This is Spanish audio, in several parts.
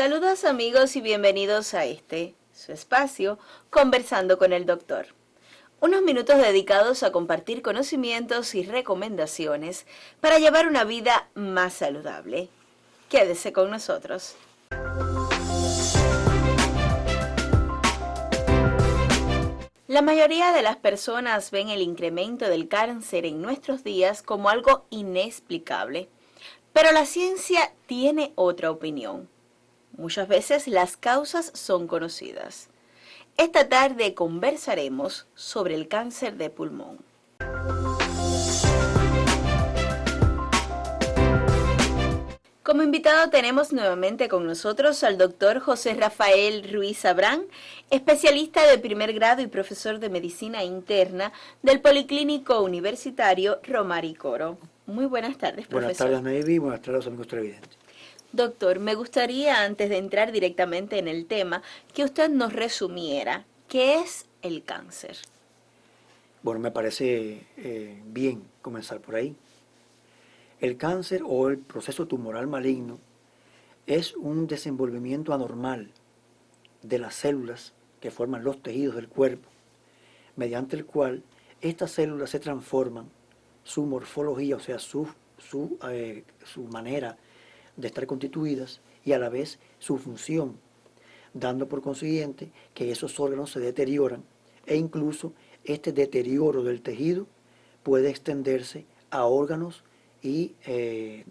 Saludos amigos y bienvenidos a su espacio, Conversando con el Doctor. Unos minutos dedicados a compartir conocimientos y recomendaciones para llevar una vida más saludable. Quédese con nosotros. La mayoría de las personas ven el incremento del cáncer en nuestros días como algo inexplicable, pero la ciencia tiene otra opinión. Muchas veces las causas son conocidas. Esta tarde conversaremos sobre el cáncer de pulmón. Como invitado tenemos nuevamente con nosotros al doctor José Rafael Ruiz Abrán, especialista de primer grado y profesor de medicina interna del Policlínico Universitario Romari Coro. Muy buenas tardes, profesor. Buenas tardes, Navy. Buenas tardes, amigos televidentes. Doctor, me gustaría, antes de entrar directamente en el tema, que usted nos resumiera qué es el cáncer. Bueno, me parece bien comenzar por ahí. El cáncer o el proceso tumoral maligno es un desenvolvimiento anormal de las células que forman los tejidos del cuerpo, mediante el cual estas células se transforman, su morfología, o sea, su manera de estar constituidas y a la vez su función, dando por consiguiente que esos órganos se deterioran e incluso este deterioro del tejido puede extenderse a órganos y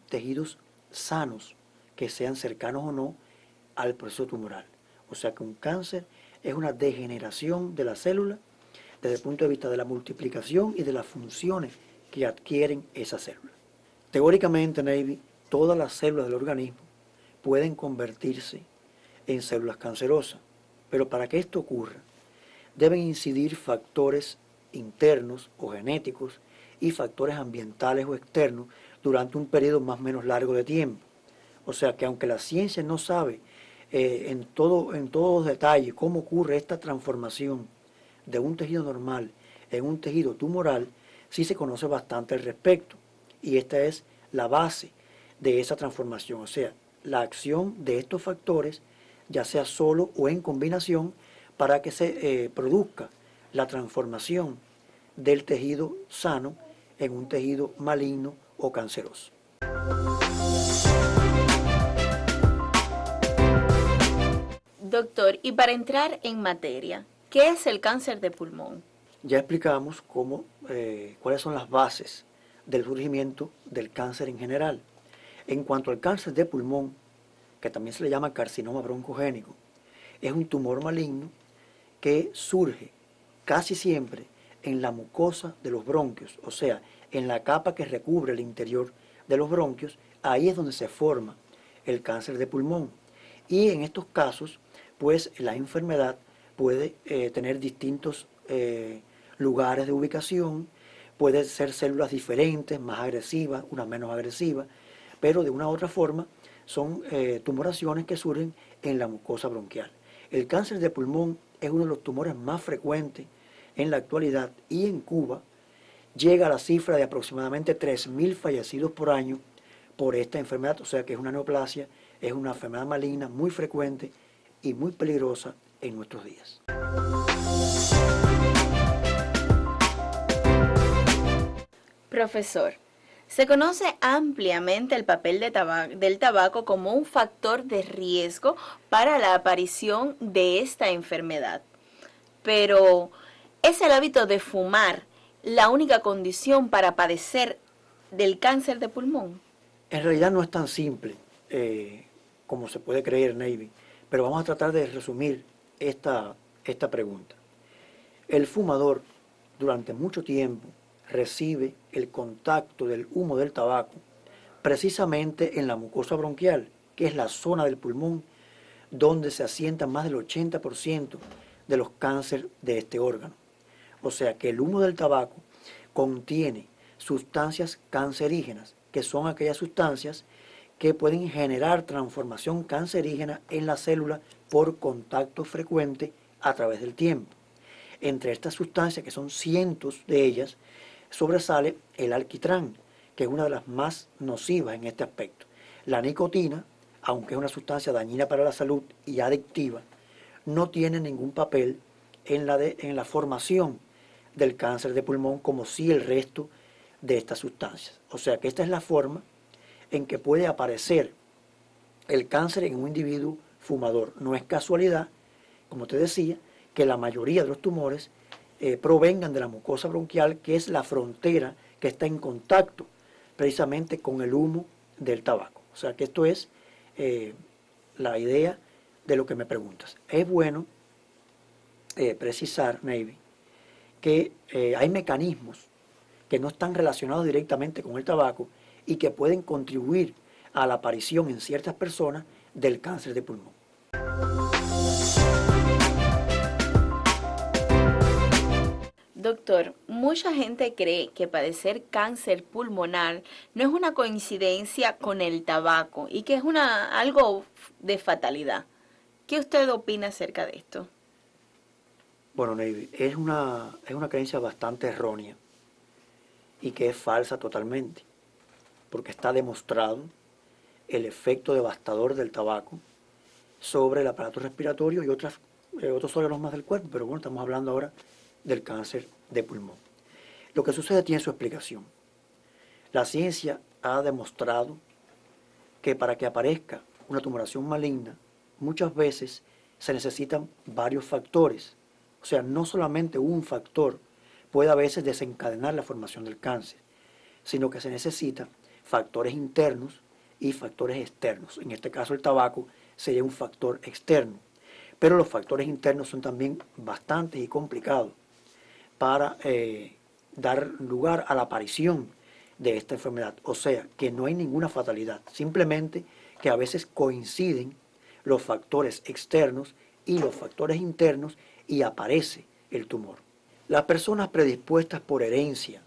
tejidos sanos que sean cercanos o no al proceso tumoral. O sea que un cáncer es una degeneración de la célula desde el punto de vista de la multiplicación y de las funciones que adquieren esas células. Teóricamente, Navy, todas las células del organismo pueden convertirse en células cancerosas, pero para que esto ocurra deben incidir factores internos o genéticos y factores ambientales o externos durante un periodo más o menos largo de tiempo. O sea que aunque la ciencia no sabe en todos detalles cómo ocurre esta transformación de un tejido normal en un tejido tumoral, sí se conoce bastante al respecto. Y esta es la base de esa transformación, o sea, la acción de estos factores, ya sea solo o en combinación, para que se produzca la transformación del tejido sano en un tejido maligno o canceroso. Doctor, y para entrar en materia, ¿qué es el cáncer de pulmón? Ya explicamos cuáles son las bases del surgimiento del cáncer en general. En cuanto al cáncer de pulmón, que también se le llama carcinoma broncogénico, es un tumor maligno que surge casi siempre en la mucosa de los bronquios, o sea, en la capa que recubre el interior de los bronquios. Ahí es donde se forma el cáncer de pulmón. Y en estos casos, pues la enfermedad puede tener distintos lugares de ubicación, puede ser células diferentes, más agresivas, unas menos agresivas, pero de una u otra forma son tumoraciones que surgen en la mucosa bronquial. El cáncer de pulmón es uno de los tumores más frecuentes en la actualidad y en Cuba llega a la cifra de aproximadamente 3.000 fallecidos por año por esta enfermedad, o sea que es una neoplasia, es una enfermedad maligna muy frecuente y muy peligrosa en nuestros días. Profesor, se conoce ampliamente el papel del tabaco como un factor de riesgo para la aparición de esta enfermedad. Pero, ¿es el hábito de fumar la única condición para padecer del cáncer de pulmón? En realidad no es tan simple como se puede creer, Navy, pero vamos a tratar de resumir esta pregunta. El fumador durante mucho tiempo recibe el contacto del humo del tabaco precisamente en la mucosa bronquial, que es la zona del pulmón donde se asienta más del 80% de los cánceres de este órgano. O sea que el humo del tabaco contiene sustancias cancerígenas, que son aquellas sustancias que pueden generar transformación cancerígena en la célula por contacto frecuente a través del tiempo. Entre estas sustancias, que son cientos de ellas, sobresale el alquitrán, que es una de las más nocivas en este aspecto. La nicotina, aunque es una sustancia dañina para la salud y adictiva, no tiene ningún papel en la formación del cáncer de pulmón como sí el resto de estas sustancias. O sea que esta es la forma en que puede aparecer el cáncer en un individuo fumador. No es casualidad, como te decía, que la mayoría de los tumores provengan de la mucosa bronquial, que es la frontera que está en contacto precisamente con el humo del tabaco. O sea que esto es la idea de lo que me preguntas. Es bueno precisar, Navy, que hay mecanismos que no están relacionados directamente con el tabaco y que pueden contribuir a la aparición en ciertas personas del cáncer de pulmón. Doctor, mucha gente cree que padecer cáncer pulmonar no es una coincidencia con el tabaco y que es algo de fatalidad. ¿Qué usted opina acerca de esto? Bueno, Navy, es una creencia bastante errónea y que es falsa totalmente, porque está demostrado el efecto devastador del tabaco sobre el aparato respiratorio y otros órganos más del cuerpo, pero bueno, estamos hablando ahora del cáncer de pulmón. Lo que sucede tiene su explicación. La ciencia ha demostrado que para que aparezca una tumoración maligna, muchas veces se necesitan varios factores. O sea, no solamente un factor puede a veces desencadenar la formación del cáncer, sino que se necesitan factores internos y factores externos. En este caso el tabaco sería un factor externo, pero los factores internos son también bastantes y complicados para dar lugar a la aparición de esta enfermedad. O sea, que no hay ninguna fatalidad, simplemente que a veces coinciden los factores externos y los factores internos y aparece el tumor. Las personas predispuestas por herencia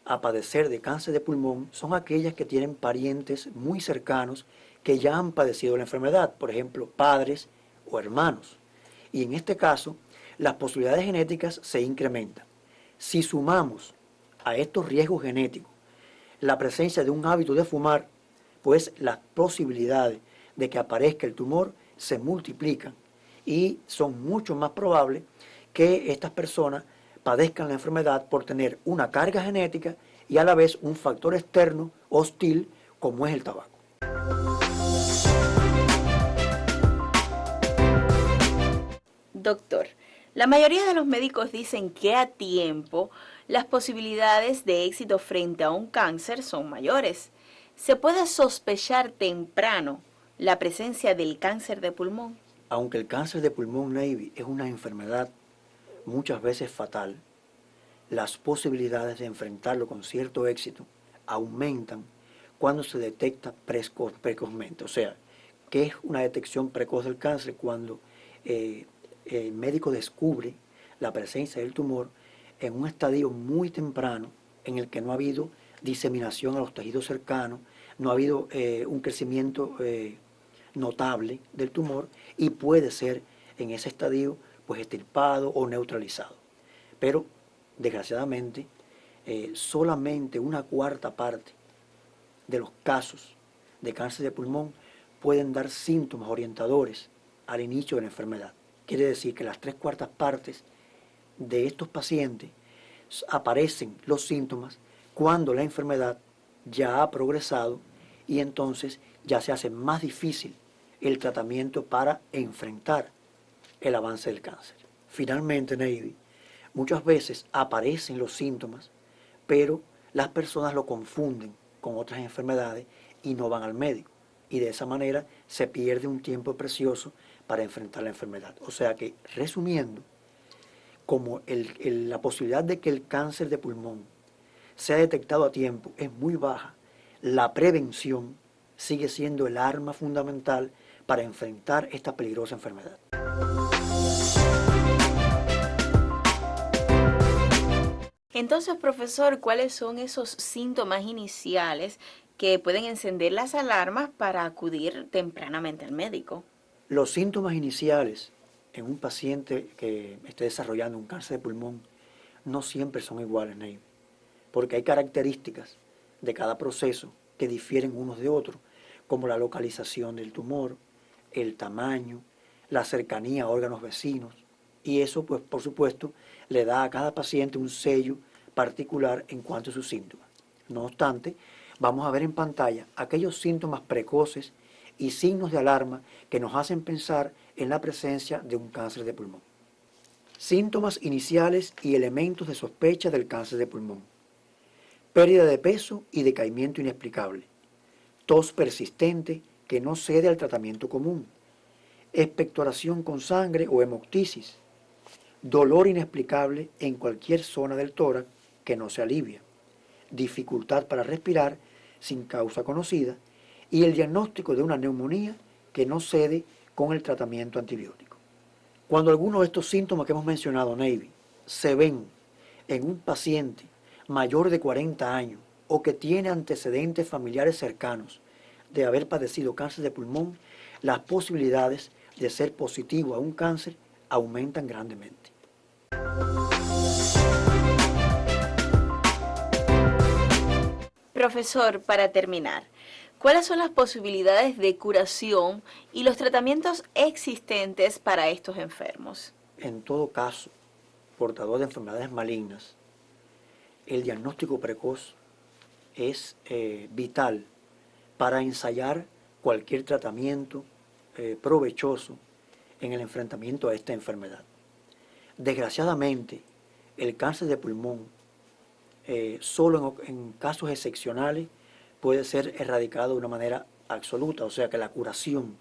a padecer de cáncer de pulmón son aquellas que tienen parientes muy cercanos que ya han padecido la enfermedad, por ejemplo, padres o hermanos. Y en este caso, las posibilidades genéticas se incrementan. Si sumamos a estos riesgos genéticos la presencia de un hábito de fumar, pues las posibilidades de que aparezca el tumor se multiplican y son mucho más probables que estas personas padezcan la enfermedad por tener una carga genética y a la vez un factor externo hostil como es el tabaco. Doctor, la mayoría de los médicos dicen que a tiempo las posibilidades de éxito frente a un cáncer son mayores. ¿Se puede sospechar temprano la presencia del cáncer de pulmón? Aunque el cáncer de pulmón, Navy, es una enfermedad muchas veces fatal, las posibilidades de enfrentarlo con cierto éxito aumentan cuando se detecta precozmente. O sea, ¿qué es una detección precoz del cáncer? Cuando el médico descubre la presencia del tumor en un estadio muy temprano en el que no ha habido diseminación a los tejidos cercanos, no ha habido un crecimiento notable del tumor y puede ser en ese estadio pues extirpado o neutralizado. Pero desgraciadamente solamente una cuarta parte de los casos de cáncer de pulmón pueden dar síntomas orientadores al inicio de la enfermedad. Quiere decir que las 3/4 partes de estos pacientes aparecen los síntomas cuando la enfermedad ya ha progresado y entonces ya se hace más difícil el tratamiento para enfrentar el avance del cáncer. Finalmente, Navy, muchas veces aparecen los síntomas, pero las personas lo confunden con otras enfermedades y no van al médico. Y de esa manera se pierde un tiempo precioso para enfrentar la enfermedad. O sea que, resumiendo, como la posibilidad de que el cáncer de pulmón sea detectado a tiempo es muy baja, la prevención sigue siendo el arma fundamental para enfrentar esta peligrosa enfermedad. Entonces, profesor, ¿cuáles son esos síntomas iniciales que pueden encender las alarmas para acudir tempranamente al médico? Los síntomas iniciales en un paciente que esté desarrollando un cáncer de pulmón no siempre son iguales, Ney, porque hay características de cada proceso que difieren unos de otros, como la localización del tumor, el tamaño, la cercanía a órganos vecinos, y eso, pues, por supuesto, le da a cada paciente un sello particular en cuanto a sus síntomas. No obstante, vamos a ver en pantalla aquellos síntomas precoces y signos de alarma que nos hacen pensar en la presencia de un cáncer de pulmón. Síntomas iniciales y elementos de sospecha del cáncer de pulmón. Pérdida de peso y decaimiento inexplicable. Tos persistente que no cede al tratamiento común. Expectoración con sangre o hemoptisis. Dolor inexplicable en cualquier zona del tórax que no se alivia. Dificultad para respirar sin causa conocida y el diagnóstico de una neumonía que no cede con el tratamiento antibiótico. Cuando algunos de estos síntomas que hemos mencionado, Navy, se ven en un paciente mayor de 40 años o que tiene antecedentes familiares cercanos de haber padecido cáncer de pulmón, las posibilidades de ser positivo a un cáncer aumentan grandemente. Profesor, para terminar, ¿cuáles son las posibilidades de curación y los tratamientos existentes para estos enfermos? En todo caso, portador de enfermedades malignas, el diagnóstico precoz es vital para ensayar cualquier tratamiento provechoso en el enfrentamiento a esta enfermedad. Desgraciadamente, el cáncer de pulmón solo en casos excepcionales puede ser erradicado de una manera absoluta, o sea que la curación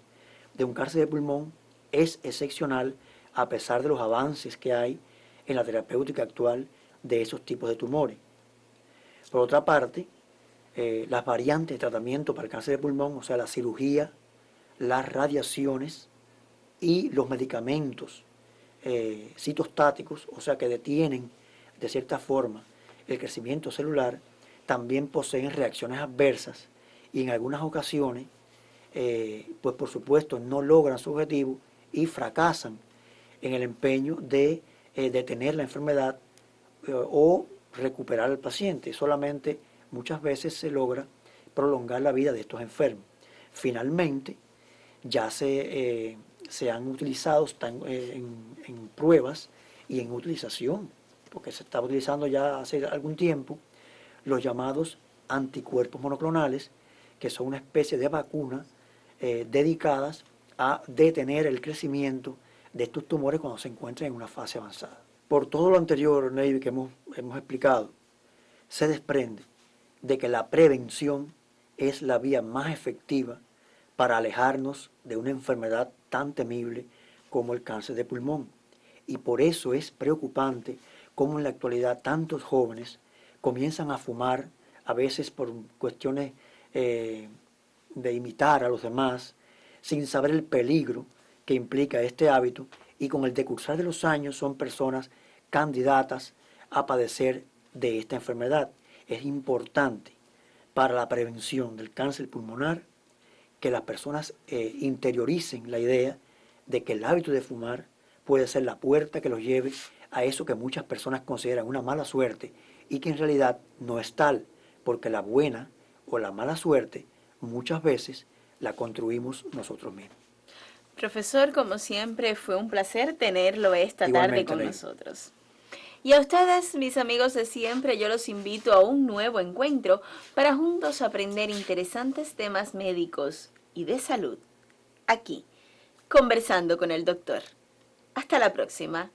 de un cáncer de pulmón es excepcional a pesar de los avances que hay en la terapéutica actual de esos tipos de tumores. Por otra parte, las variantes de tratamiento para el cáncer de pulmón, o sea, la cirugía, las radiaciones y los medicamentos citostáticos, o sea, que detienen de cierta forma el crecimiento celular, también poseen reacciones adversas y en algunas ocasiones, pues por supuesto, no logran su objetivo y fracasan en el empeño de detener la enfermedad o recuperar al paciente. Solamente muchas veces se logra prolongar la vida de estos enfermos. Finalmente, ya se han utilizado en pruebas y en utilización, porque se está utilizando ya hace algún tiempo, los llamados anticuerpos monoclonales, que son una especie de vacuna dedicadas a detener el crecimiento de estos tumores cuando se encuentran en una fase avanzada. Por todo lo anterior, Navy, que hemos explicado, se desprende de que la prevención es la vía más efectiva para alejarnos de una enfermedad tan temible como el cáncer de pulmón. Y por eso es preocupante cómo en la actualidad tantos jóvenes comienzan a fumar, a veces por cuestiones de imitar a los demás, sin saber el peligro que implica este hábito, y con el decursar de los años son personas candidatas a padecer de esta enfermedad. Es importante para la prevención del cáncer pulmonar que las personas interioricen la idea de que el hábito de fumar puede ser la puerta que los lleve a eso que muchas personas consideran una mala suerte y que en realidad no es tal, porque la buena o la mala suerte muchas veces la construimos nosotros mismos. Profesor, como siempre, fue un placer tenerlo esta tarde con nosotros. Y a ustedes, mis amigos de siempre, yo los invito a un nuevo encuentro para juntos aprender interesantes temas médicos y de salud, aquí, conversando con el doctor. Hasta la próxima.